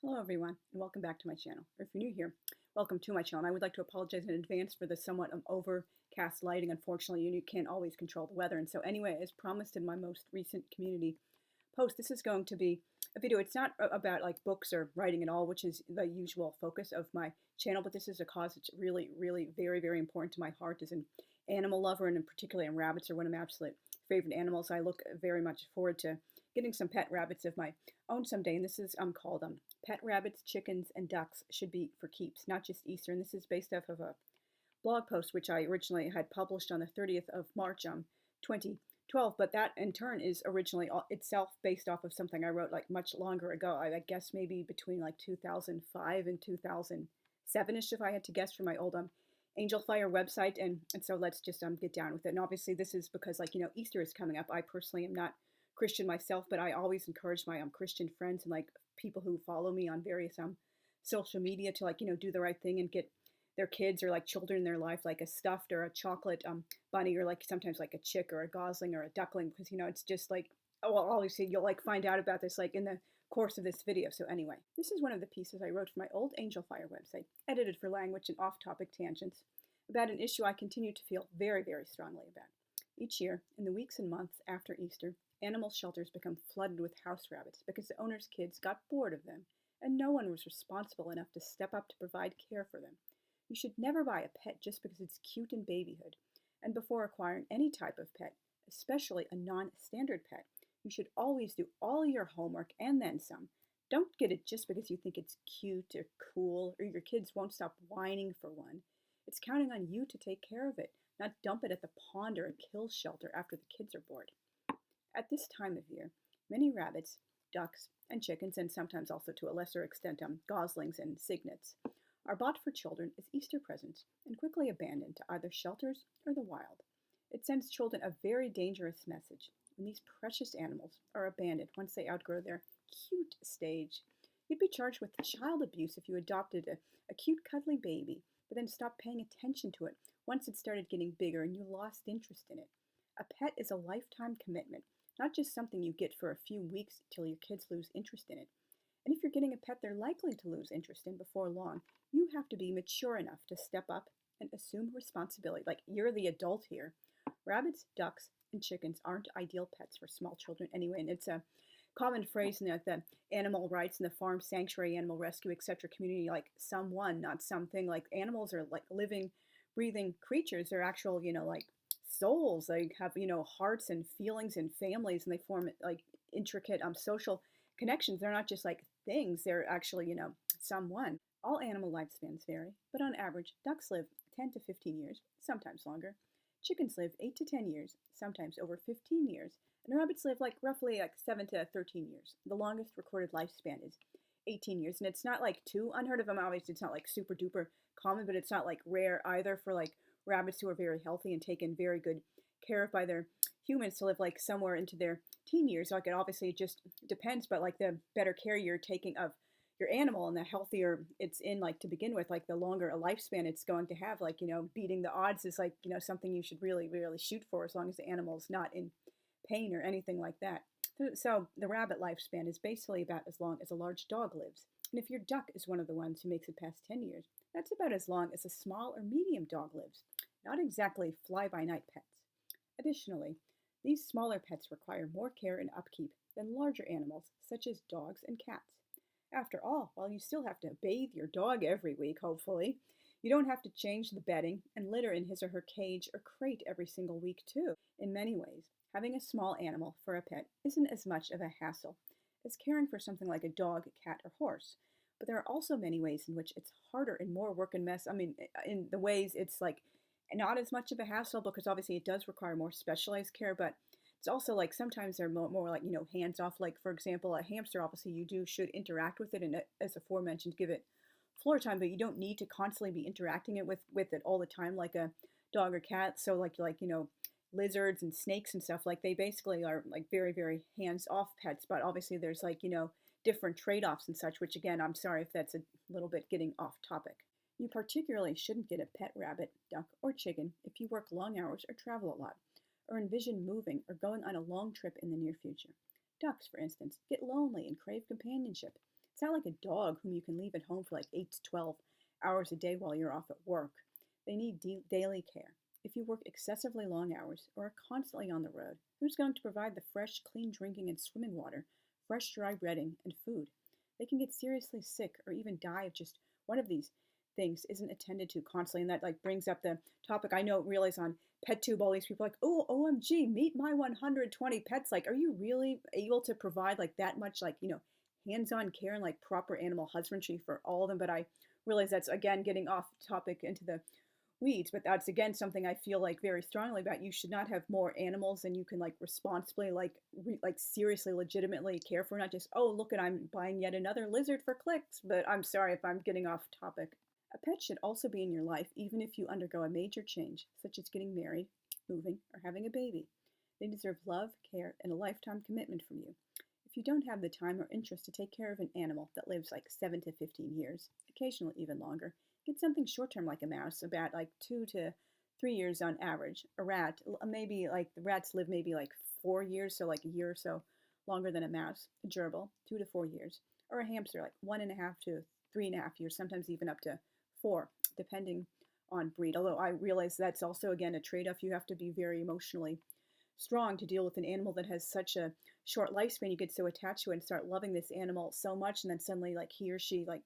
Hello everyone, and welcome back to my channel. Or if you're new here, welcome to my channel. And I would like to apologize in advance for the somewhat overcast lighting. Unfortunately, you can't always control the weather. And so anyway, as promised in my most recent community post, this is going to be a video. It's not about like books or writing at all, which is the usual focus of my channel, but this is a cause that's really, really very, very important to my heart as an animal lover, and in particular, rabbits are one of my absolute favorite animals. I look very much forward to getting some pet rabbits of my own someday, and this is called Pet Rabbits, Chickens, and Ducks Should Be for Keeps, not just Easter. And this is based off of a blog post which I originally had published on the 30th of March 2012, but that in turn is originally itself based off of something I wrote like much longer ago. I guess maybe between like 2005 and 2007ish, if I had to guess, from my old Angel Fire website. And so let's just get down with it. And obviously this is because, like, Easter is coming up. I personally am not Christian myself, but I always encourage my Christian friends and like people who follow me on various social media to like do the right thing and get their kids or like children in their life like a stuffed or a chocolate bunny, or like sometimes like a chick or a gosling or a duckling, because it's just like, oh well, obviously you'll like find out about this like in the course of this video. So anyway, this is one of the pieces I wrote for my old Angel Fire website, edited for language and off-topic tangents, about an issue I continue to feel very, very strongly about. Each year, in the weeks and months after Easter, animal shelters become flooded with house rabbits because the owner's kids got bored of them and no one was responsible enough to step up to provide care for them. You should never buy a pet just because it's cute in babyhood. And before acquiring any type of pet, especially a non-standard pet, you should always do all your homework and then some. Don't get it just because you think it's cute or cool or your kids won't stop whining for one. It's counting on you to take care of it, not dump it at the pond or a kill shelter after the kids are bored. At this time of year, many rabbits, ducks, and chickens, and sometimes also to a lesser extent goslings and cygnets, are bought for children as Easter presents and quickly abandoned to either shelters or the wild. It sends children a very dangerous message when these precious animals are abandoned once they outgrow their cute stage. You'd be charged with child abuse if you adopted a cute cuddly baby, but then stopped paying attention to it once it started getting bigger and you lost interest in it. A pet is a lifetime commitment, not just something you get for a few weeks till your kids lose interest in it. And if you're getting a pet they're likely to lose interest in before long, you have to be mature enough to step up and assume responsibility. Like, you're the adult here. Rabbits, ducks, and chickens aren't ideal pets for small children anyway, and it's a common phrase in the animal rights and the farm sanctuary, animal rescue, etc. community, like someone, not something. Like, animals are like living, breathing creatures. They're actual, like souls. They have, hearts and feelings and families, and they form like intricate social connections. They're not just like things. They're actually, someone. All animal lifespans vary, but on average, ducks live 10 to 15 years, sometimes longer. Chickens live 8 to 10 years, sometimes over 15 years, and rabbits live like roughly like 7 to 13 years. The longest recorded lifespan is 18 years, and it's not like too unheard of. Obviously, it's not like super duper common, but it's not like rare either for like rabbits who are very healthy and taken very good care of by their humans to live like somewhere into their teen years. Like, it obviously just depends, but like the better care you're taking of your animal and the healthier it's in, like, to begin with, like the longer a lifespan it's going to have. Like, beating the odds is like, something you should really, really shoot for, as long as the animal's not in pain or anything like that. So the rabbit lifespan is basically about as long as a large dog lives. And if your duck is one of the ones who makes it past 10 years, that's about as long as a small or medium dog lives. Not exactly fly-by-night pets. Additionally, these smaller pets require more care and upkeep than larger animals, such as dogs and cats. After all, while you still have to bathe your dog every week, hopefully, you don't have to change the bedding and litter in his or her cage or crate every single week, too. In many ways, having a small animal for a pet isn't as much of a hassle as caring for something like a dog, cat, or horse. But there are also many ways in which it's harder and more work and mess. I mean, in the ways it's like not as much of a hassle, because obviously it does require more specialized care, but it's also like sometimes they're more like, hands off. Like, for example, a hamster, obviously should interact with it, and as aforementioned, give it floor time, but you don't need to constantly be interacting with it all the time like a dog or cat. So like lizards and snakes and stuff, like they basically are like very, very hands-off pets, but obviously there's like, different trade-offs and such, which again, I'm sorry if that's a little bit getting off topic. You particularly shouldn't get a pet rabbit, duck, or chicken if you work long hours or travel a lot, or envision moving or going on a long trip in the near future. Ducks, for instance, get lonely and crave companionship, It's not like a dog whom you can leave at home for like 8 to 12 hours a day while you're off at work. They need daily care. If you work excessively long hours or are constantly on the road, who's going to provide the fresh, clean drinking and swimming water, fresh dry bedding, and food? They can get seriously sick or even die if just one of these things isn't attended to constantly. And that like brings up the topic I know realize on PetTube, all these people are like, oh, OMG, meet my 120 pets. Like, are you really able to provide like that much like, hands-on care and like proper animal husbandry for all of them? But I realize that's again getting off topic into the weeds, but that's again something I feel like very strongly about. You should not have more animals than you can like responsibly like seriously legitimately care for, not just, oh look, and I'm buying yet another lizard for clicks. But I'm sorry if I'm getting off topic. A pet should also be in your life even if you undergo a major change such as getting married, moving, or having a baby. They deserve love, care, and a lifetime commitment from you. If you don't have the time or interest to take care of an animal that lives like 7 to 15 years, occasionally even longer, get something short-term like a mouse, about like 2 to 3 years on average. A rat, maybe like the rats live maybe like 4 years, so like a year or so longer than a mouse. A gerbil, 2 to 4 years. Or a hamster, like 1.5 to 3.5 years, sometimes even up to 4, depending on breed. Although I realize that's also, again, a trade-off. You have to be very emotionally strong to deal with an animal that has such a short lifespan. You get so attached to it and start loving this animal so much, and then suddenly like he or she like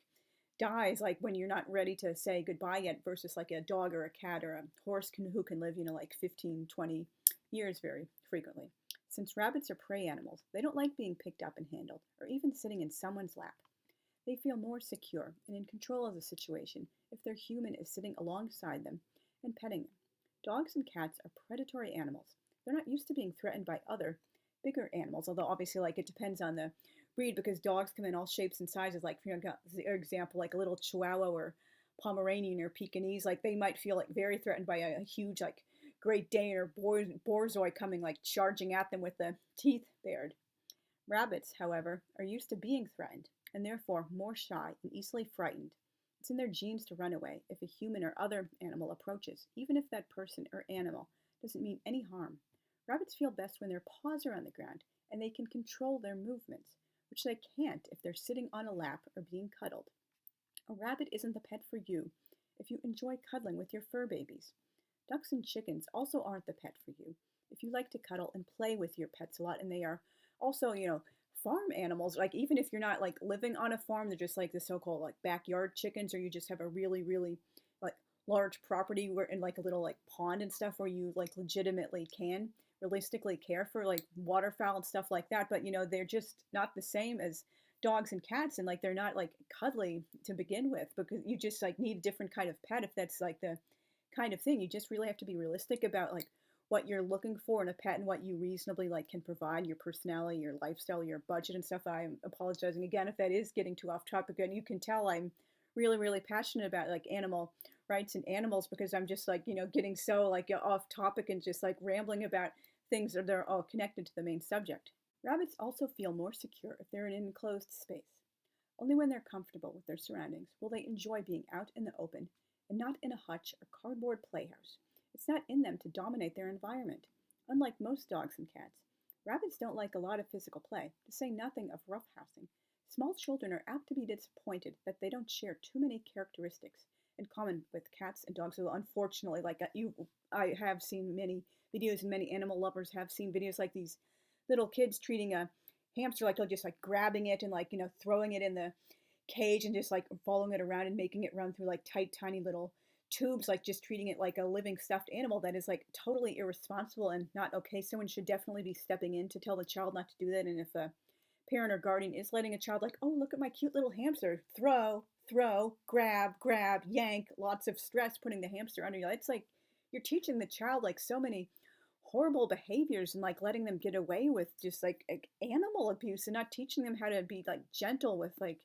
dies like when you're not ready to say goodbye yet, versus like a dog or a cat or a horse who can live like 15, 20 years very frequently. Since rabbits are prey animals, they don't like being picked up and handled or even sitting in someone's lap. They feel more secure and in control of the situation if their human is sitting alongside them and petting them. Dogs and cats are predatory animals. They're not used to being threatened by other bigger animals, although obviously like it depends on the breed, because dogs come in all shapes and sizes. Like for example, like a little Chihuahua or Pomeranian or Pekingese, like they might feel like very threatened by a huge like Great Dane or Borzoi coming like charging at them with the teeth bared. Rabbits, however, are used to being threatened and therefore more shy and easily frightened. It's in their genes to run away if a human or other animal approaches, even if that person or animal doesn't mean any harm. Rabbits feel best when their paws are on the ground and they can control their movements, which they can't if they're sitting on a lap or being cuddled. A rabbit isn't the pet for you if you enjoy cuddling with your fur babies. Ducks and chickens also aren't the pet for you if you like to cuddle and play with your pets a lot, and they are also, farm animals. Like even if you're not like living on a farm, they're just like the so-called like backyard chickens, or you just have a really, really like large property where in like a little like pond and stuff where you like legitimately can realistically care for like waterfowl and stuff like that. But they're just not the same as dogs and cats, and like they're not like cuddly to begin with, because you just like need a different kind of pet if that's like the kind of thing. You just really have to be realistic about like what you're looking for in a pet and what you reasonably like can provide, your personality, your lifestyle, your budget and stuff. I'm apologizing again if that is getting too off topic, and you can tell I'm really, really passionate about like animal rights and animals, because I'm just like, getting so like off topic and just like rambling about things that are all connected to the main subject. Rabbits also feel more secure if they're in an enclosed space. Only when they're comfortable with their surroundings will they enjoy being out in the open and not in a hutch or cardboard playhouse. It's not in them to dominate their environment. Unlike most dogs and cats, rabbits don't like a lot of physical play, to say nothing of roughhousing. Small children are apt to be disappointed that they don't share too many characteristics in common with cats and dogs. So unfortunately, I have seen many videos, and many animal lovers have seen videos like these little kids treating a hamster like they're just like grabbing it and like throwing it in the cage and just like following it around and making it run through like tight tiny little tubes, like just treating it like a living stuffed animal. That is like totally irresponsible and not okay. Someone should definitely be stepping in to tell the child not to do that. And if a parent or guardian is letting a child like, oh, look at my cute little hamster, throw, grab, yank, lots of stress, putting the hamster under you, it's like you're teaching the child like so many horrible behaviors and like letting them get away with just like animal abuse and not teaching them how to be like gentle with like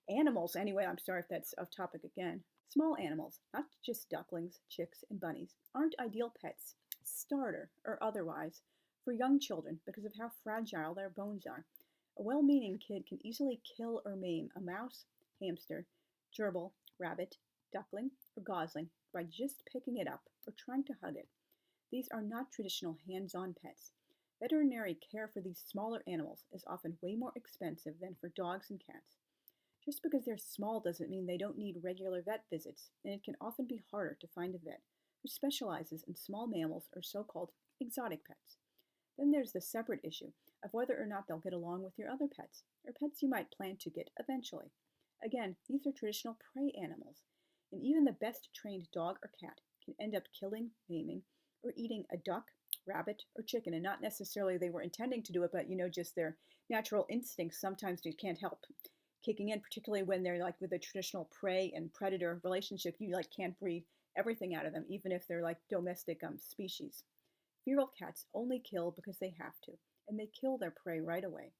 animals. Anyway, I'm sorry if that's off topic again. Small animals, not just ducklings, chicks, and bunnies, aren't ideal pets, starter or otherwise, for young children because of how fragile their bones are. A well-meaning kid can easily kill or maim a mouse, hamster, gerbil, rabbit, duckling, or gosling by just picking it up or trying to hug it. These are not traditional hands-on pets. Veterinary care for these smaller animals is often way more expensive than for dogs and cats. Just because they're small doesn't mean they don't need regular vet visits, and it can often be harder to find a vet who specializes in small mammals or so-called exotic pets. Then there's the separate issue of whether or not they'll get along with your other pets, or pets you might plan to get eventually. Again, these are traditional prey animals, and even the best trained dog or cat can end up killing, maiming, or eating a duck, rabbit, or chicken, and not necessarily they were intending to do it, but just their natural instincts sometimes you can't help kicking in, particularly when they're like with a traditional prey and predator relationship. You like can't breed everything out of them, even if they're like domestic species. Feral cats only kill because they have to, and they kill their prey right away.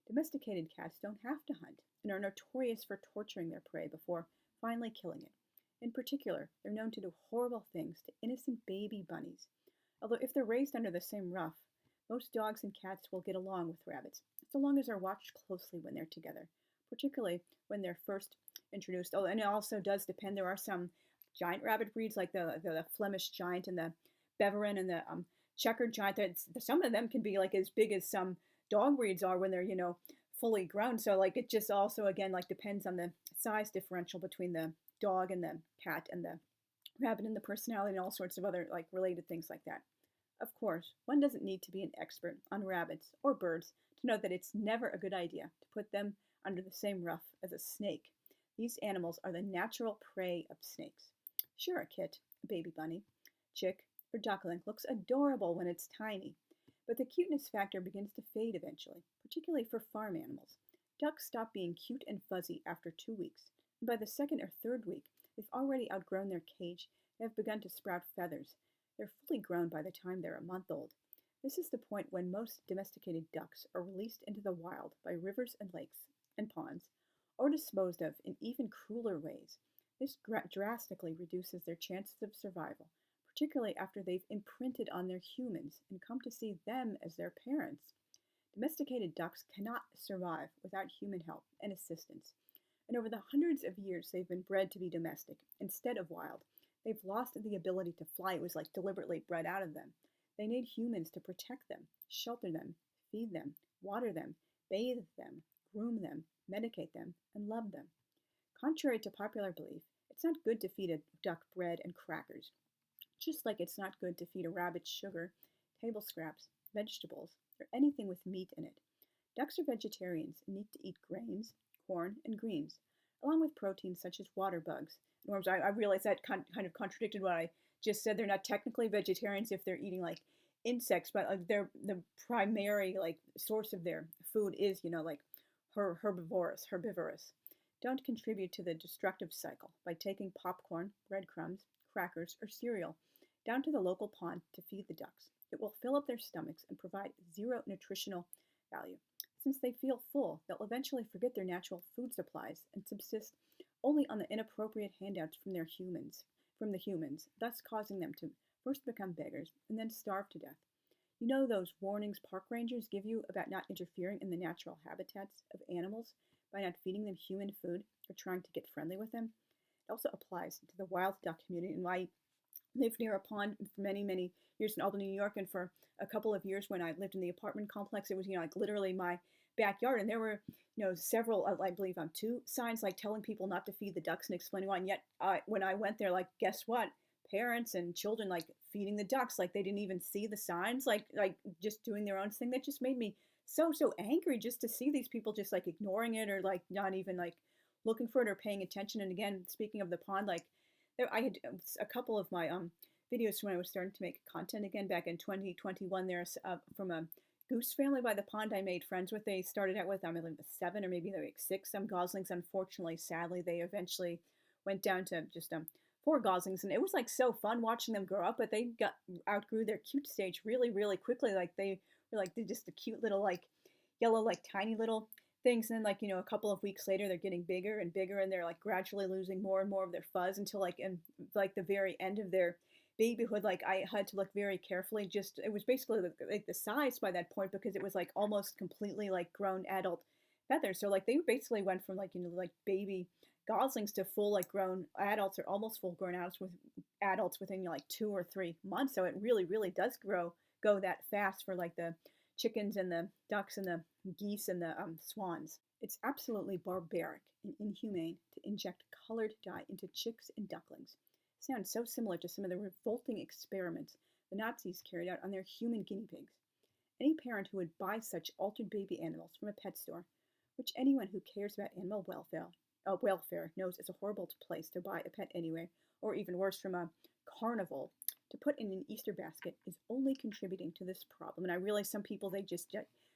Domesticated cats don't have to hunt and are notorious for torturing their prey before finally killing it. In particular, they're known to do horrible things to innocent baby bunnies. Although if they're raised under the same roof, most dogs and cats will get along with rabbits, so long as they're watched closely when they're together, particularly when they're first introduced. Oh, and it also does depend. There are some giant rabbit breeds like the Flemish giant and the Bavarian and the checkered giant. Some of them can be like as big as some dog breeds are when they're fully grown. So like it just also again like depends on the size differential between the dog and the cat and the rabbit and the personality and all sorts of other like related things like that. Of course, one doesn't need to be an expert on rabbits or birds to know that it's never a good idea to put them under the same roof as a snake. These animals are the natural prey of snakes. Sure, a kit, a baby bunny, chick, or duckling looks adorable when it's tiny, but the cuteness factor begins to fade eventually, particularly for farm animals. Ducks stop being cute and fuzzy after 2 weeks, and by the second or third week, they've already outgrown their cage and have begun to sprout feathers. They're fully grown by the time they're a month old. This is the point when most domesticated ducks are released into the wild by rivers and lakes and ponds, or disposed of in even crueler ways. This drastically reduces their chances of survival, particularly after they've imprinted on their humans and come to see them as their parents. Domesticated ducks cannot survive without human help and assistance, and over the hundreds of years they've been bred to be domestic instead of wild, they've lost the ability to fly. It was like deliberately bred out of them. They need humans to protect them, shelter them, feed them, water them, bathe them, groom them, medicate them, and love them. Contrary to popular belief, it's not good to feed a duck bread and crackers, just like it's not good to feed a rabbit sugar, table scraps, vegetables, or anything with meat in it. Ducks are vegetarians and need to eat grains, corn, and greens, along with proteins such as water bugs. And worms. I realize that kind of contradicted what I just said. They're not technically vegetarians if they're eating like insects, but they're the primary like source of their food is like herbivorous. Don't contribute to the destructive cycle by taking popcorn, breadcrumbs, crackers, or cereal down to the local pond to feed the ducks. It will fill up their stomachs and provide zero nutritional value. Since they feel full, they'll eventually forget their natural food supplies and subsist only on the inappropriate handouts from the humans, thus causing them to first become beggars and then starve to death. You know those warnings park rangers give you about not interfering in the natural habitats of animals by not feeding them human food or trying to get friendly with them? It also applies to the wild duck community. And I lived near a pond for many, many years in Albany, New York, and for a couple of years when I lived in the apartment complex, it was like literally my backyard, and there were several, I believe, 2 signs like telling people not to feed the ducks and explaining why. And yet, when I went there, like, guess what? Parents and children like feeding the ducks, like they didn't even see the signs, like just doing their own thing. That just made me so angry just to see these people just like ignoring it or like not even like looking for it or paying attention. And again, speaking of the pond, like I had a couple of my videos when I was starting to make content again back in 2021. There's from a goose family by the pond I made friends with. They started out with, I believe, 7 or maybe they were like 6 goslings. Unfortunately, sadly, they eventually went down to just 4 goslings, and it was like so fun watching them grow up. But they outgrew their cute stage really quickly. Like they were like just the cute little like yellow like tiny little things, and then like a couple of weeks later they're getting bigger and bigger, and they're like gradually losing more and more of their fuzz until like in like the very end of their babyhood, like I had to look very carefully. Just it was basically like the size by that point because it was like almost completely like grown adult feathers. So like they basically went from like like baby goslings to full like grown adults or almost full grown adults within like 2 or 3 months. So it really does go that fast for like the chickens and the ducks and the geese and the swans. It's absolutely barbaric and inhumane to inject colored dye into chicks and ducklings. Sounds so similar to some of the revolting experiments the Nazis carried out on their human guinea pigs. Any parent who would buy such altered baby animals from a pet store, which anyone who cares about animal welfare knows is a horrible place to buy a pet anyway, or even worse, from a carnival to put in an Easter basket, is only contributing to this problem. And I realize some people, they just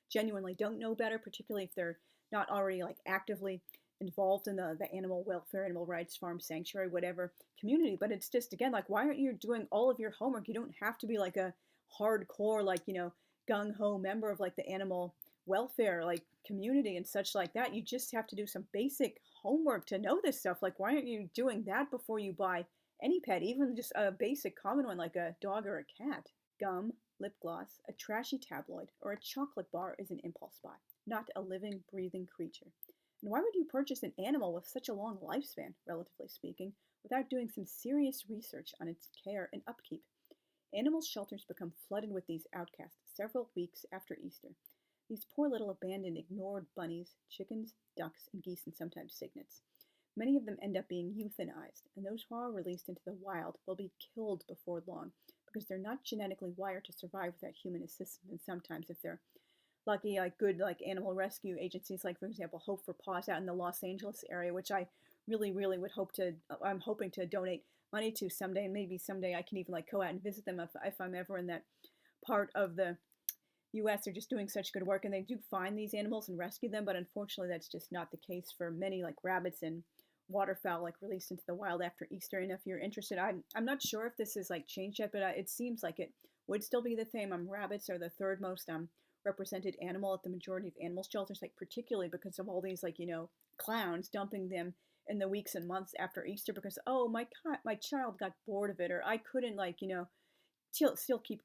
genuinely don't know better, particularly if they're not already like actively involved in the animal welfare, animal rights, farm sanctuary, whatever community. But it's just, again, like, why aren't you doing all of your homework? You don't have to be like a hardcore, like, gung-ho member of like the animal welfare like community and such like that. You just have to do some basic homework to know this stuff. Like, why aren't you doing that before you buy any pet, even just a basic common one like a dog or a cat? Gum, lip gloss, a trashy tabloid, or a chocolate bar is an impulse buy, not a living, breathing creature. And why would you purchase an animal with such a long lifespan, relatively speaking, without doing some serious research on its care and upkeep? Animal shelters become flooded with these outcasts several weeks after Easter. These poor little abandoned, ignored bunnies, chickens, ducks, and geese, and sometimes cygnets. Many of them end up being euthanized, and those who are released into the wild will be killed before long because they're not genetically wired to survive without human assistance. And sometimes, if they're lucky, like good like animal rescue agencies, like for example Hope for Paws out in the Los Angeles area, which I really would I'm hoping to donate money to someday, and maybe someday I can even like go out and visit them if I'm ever in that part of the US. Are just doing such good work, and they do find these animals and rescue them, but unfortunately that's just not the case for many like rabbits and waterfowl like released into the wild after Easter. And if you're interested, I'm not sure if this is like changed yet, but it seems like it would still be the same. Rabbits are the third most represented animal at the majority of animal shelters, like particularly because of all these like clowns dumping them in the weeks and months after Easter because, oh, my child got bored of it, or I couldn't like still keep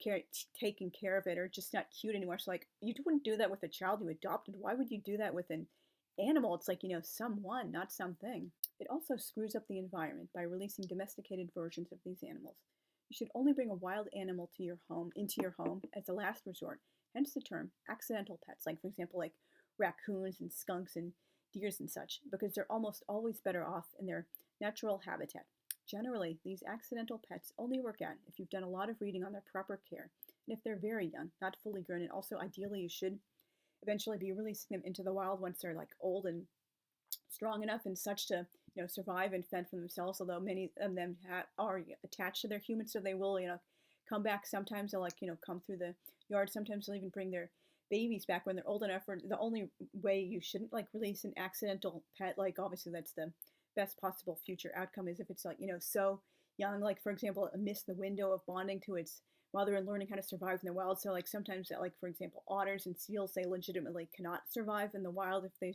taking care of it, or just not cute anymore. So like, you wouldn't do that with a child you adopted. Why would you do that with an animal? It's like someone, not something. It also screws up the environment by releasing domesticated versions of these animals. You should only bring a wild animal into your home as a last resort. Hence the term accidental pets, like for example like raccoons and skunks and deers and such, because they're almost always better off in their natural habitat. Generally, these accidental pets only work out if you've done a lot of reading on their proper care, and if they're very young, not fully grown. And also, ideally, you should eventually be releasing them into the wild once they're like old and strong enough and such to survive and fend for themselves. Although many of them are attached to their humans, so they will come back. Sometimes they'll come through the yard. Sometimes they'll even bring their babies back when they're old enough. Or the only way you shouldn't like release an accidental pet, like obviously that's the best possible future outcome, is if it's like so young, like for example miss the window of bonding to its mother and learning how to survive in the wild. So like sometimes like for example otters and seals, they legitimately cannot survive in the wild if they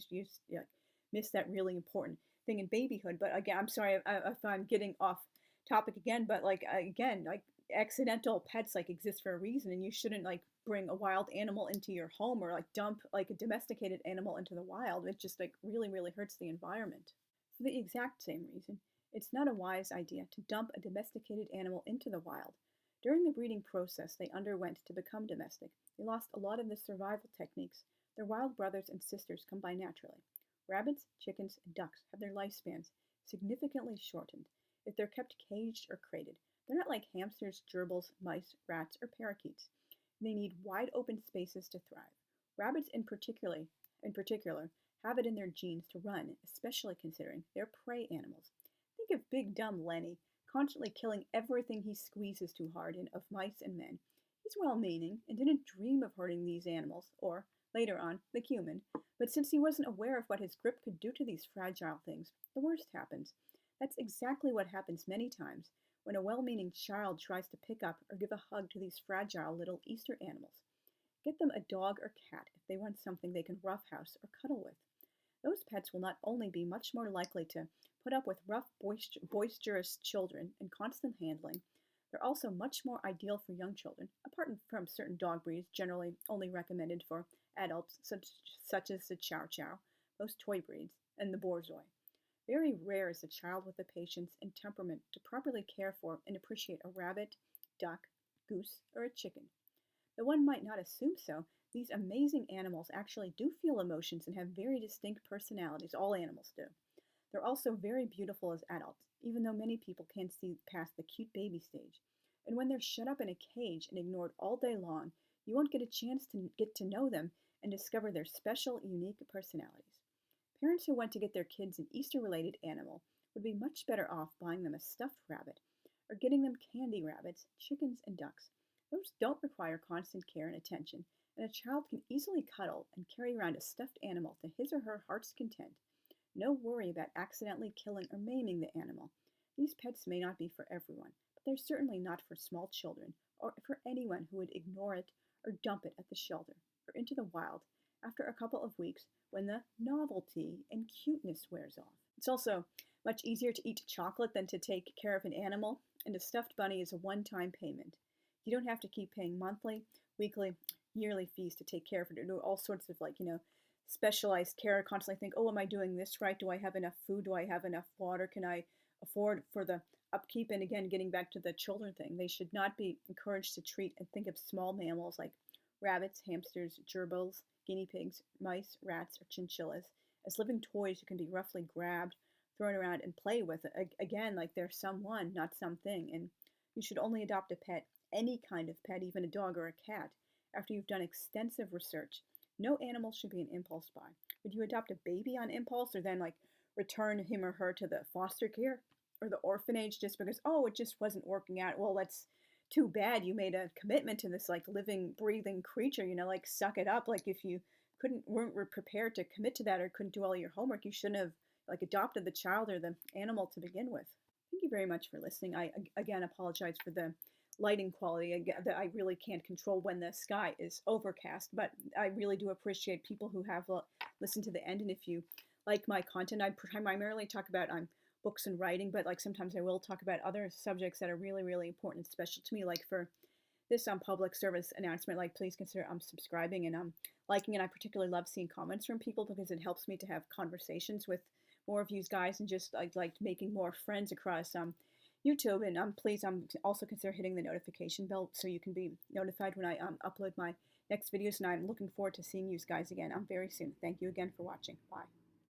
miss that really important thing in babyhood. But again, I'm sorry if I'm getting off topic again, but like again, like accidental pets like exist for a reason, and you shouldn't like bring a wild animal into your home or like dump like a domesticated animal into the wild. It just like really hurts the environment. For the exact same reason, it's not a wise idea to dump a domesticated animal into the wild. During the breeding process they underwent to become domestic, they lost a lot of the survival techniques their wild brothers and sisters come by naturally. Rabbits, chickens, and ducks have their lifespans significantly shortened if they're kept caged or crated. They're not like hamsters, gerbils, mice, rats, or parakeets. They need wide open spaces to thrive. Rabbits in particular have it in their genes to run, especially considering they're prey animals. Think of big dumb Lenny, constantly killing everything he squeezes too hard in of mice and men. He's well-meaning and didn't dream of hurting these animals, or, later on, the human, but since he wasn't aware of what his grip could do to these fragile things, the worst happens. That's exactly what happens many times when a well-meaning child tries to pick up or give a hug to these fragile little Easter animals. Get them a dog or cat if they want something they can roughhouse or cuddle with. Those pets will not only be much more likely to put up with rough, boisterous children and constant handling, they're also much more ideal for young children, apart from certain dog breeds generally only recommended for adults, such as the Chow Chow, most toy breeds, and the Borzoi. Very rare is a child with the patience and temperament to properly care for and appreciate a rabbit, duck, goose, or a chicken. Though one might not assume so, These amazing animals actually do feel emotions and have very distinct personalities. All animals do. They're also very beautiful as adults, even though many people can't see past the cute baby stage. And when they're shut up in a cage and ignored all day long, you won't get a chance to get to know them and discover their special, unique personalities. Parents who want to get their kids an Easter related animal would be much better off buying them a stuffed rabbit or getting them candy rabbits, chickens, and ducks. Those don't require constant care and attention, and a child can easily cuddle and carry around a stuffed animal to his or her heart's content. No worry about accidentally killing or maiming the animal. These pets may not be for everyone, but they're certainly not for small children or for anyone who would ignore it or dump it at the shelter or into the wild after a couple of weeks when the novelty and cuteness wears off. It's also much easier to eat chocolate than to take care of an animal, and a stuffed bunny is a one-time payment. You don't have to keep paying monthly, weekly, yearly fees to take care of it or do all sorts of specialized care. Constantly think, oh, am I doing this right? Do I have enough food? Do I have enough water? Can I afford for the upkeep? And again, getting back to the children thing, they should not be encouraged to treat and think of small mammals like rabbits, hamsters, gerbils, guinea pigs, mice, rats, or chinchillas as living toys who can be roughly grabbed, thrown around, and played with. Again, like they're someone, not something. And you should only adopt a pet, any kind of pet, even a dog or a cat, after you've done extensive research. No animal should be an impulse buy. Would you adopt a baby on impulse or then return him or her to the foster care or the orphanage just because, oh, it just wasn't working out? Well, that's too bad. You made a commitment to this living, breathing creature, suck it up. If you weren't prepared to commit to that or couldn't do all your homework, you shouldn't have adopted the child or the animal to begin with. Thank you very much for listening. I again apologize for the lighting quality that I really can't control when the sky is overcast, but I really do appreciate people who have listened to the end. And if you like my content, I primarily talk about books and writing, but sometimes I will talk about other subjects that are really, really important and special to me. For this public service announcement, please consider subscribing and liking. And I particularly love seeing comments from people because it helps me to have conversations with more of you guys and just making more friends across YouTube. And please also consider hitting the notification bell so you can be notified when I upload my next videos. And I'm looking forward to seeing you guys again very soon. Thank you again for watching. Bye.